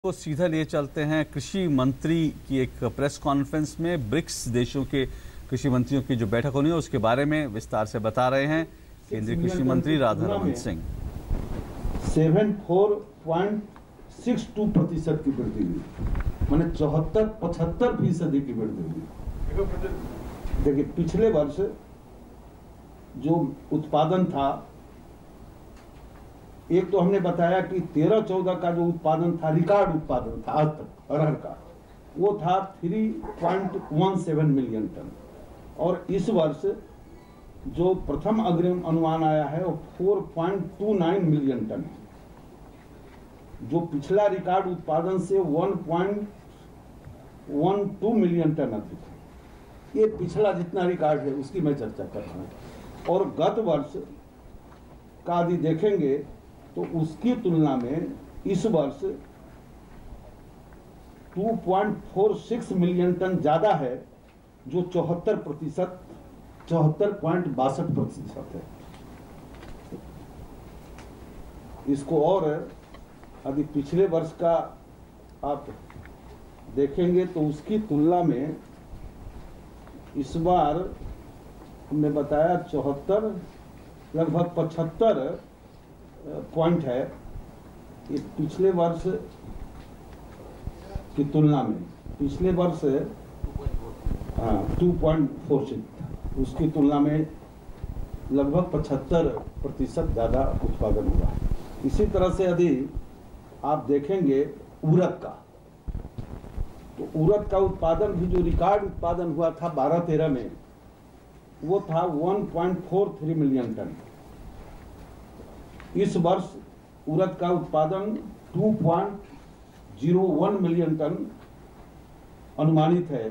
को सीधा लिए चलते हैं कृषि मंत्री की एक प्रेस कॉन्फ्रेंस में। ब्रिक्स देशों के कृषि मंत्रियों की जो बैठक होनी है उसके बारे में विस्तार से बता रहे हैं केंद्रीय कृषि मंत्री राधामोहन सिंह। 74.62% की वृद्धि हुई, माने 75% की वृद्धि हुई। देखिए, पिछले वर्ष जो उत्पादन था, एक तो हमने बताया कि 13-14 का जो उत्पादन था, रिकॉर्ड उत्पादन था आज तक अरहर का, वो था 3.17 मिलियन टन। और इस वर्ष जो प्रथम अग्रिम अनुमान आया है वो 4.29 मिलियन टन है, जो पिछला रिकॉर्ड उत्पादन से 1.12 मिलियन टन अधिक है। ये पिछला जितना रिकॉर्ड है उसकी मैं चर्चा कर रहा हूँ। और गत वर्ष का यदि देखेंगे तो उसकी तुलना में इस वर्ष 2.46 मिलियन टन ज्यादा है, जो 74.62% है। इसको और यदि पिछले वर्ष का आप देखेंगे तो उसकी तुलना में इस बार हमने बताया 74 लगभग 75 पॉइंट है। ये पिछले वर्ष की तुलना में, पिछले वर्ष 2.46, उसकी तुलना में लगभग 75% ज्यादा उत्पादन हुआ। इसी तरह से यदि आप देखेंगे उड़द का, तो उड़द का उत्पादन भी जो रिकॉर्ड उत्पादन हुआ था 12-13 में, वो था 1.43 मिलियन टन। इस वर्ष उड़द का उत्पादन 2.01 मिलियन टन अनुमानित है।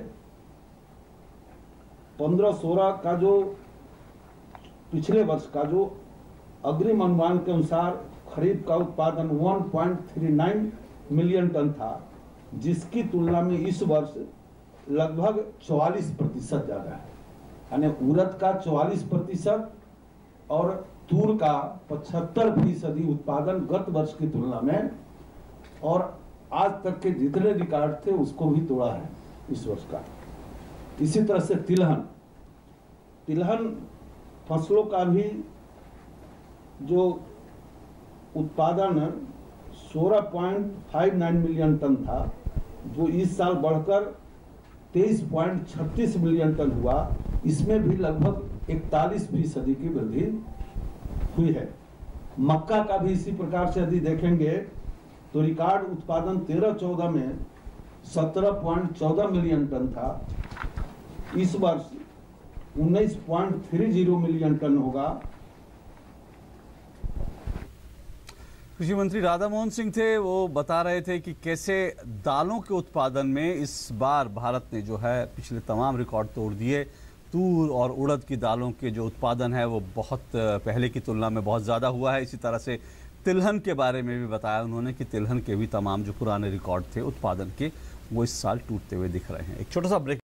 15-16 का जो पिछले वर्ष का जो अग्रिम अनुमान के अनुसार खरीफ का उत्पादन 1.39 मिलियन टन था, जिसकी तुलना में इस वर्ष लगभग 44% ज्यादा है। यानी उड़द का 44% और तूर का 75% उत्पादन गत वर्ष की तुलना में, और आज तक के जितने रिकॉर्ड थे उसको भी तोड़ा है इस वर्ष का। इसी तरह से तिलहन फसलों का भी जो उत्पादन 16.59 मिलियन टन था, जो इस साल बढ़कर 23.36 मिलियन टन हुआ। इसमें भी लगभग 41% की वृद्धि हुई है। मक्का का भी इसी प्रकार से यदि देखेंगे तो रिकॉर्ड उत्पादन 13-14 में 17.14 मिलियन टन था। इस वर्ष 19.30 मिलियन टन होगा। कृषि मंत्री राधामोहन सिंह थे, वो बता रहे थे कि कैसे दालों के उत्पादन में इस बार भारत ने जो है पिछले तमाम रिकॉर्ड तोड़ दिए। तूर और उड़द की दालों के जो उत्पादन है वो बहुत पहले की तुलना में बहुत ज़्यादा हुआ है। इसी तरह से तिलहन के बारे में भी बताया उन्होंने कि तिलहन के भी तमाम जो पुराने रिकॉर्ड थे उत्पादन के, वो इस साल टूटते हुए दिख रहे हैं। एक छोटा सा ब्रेक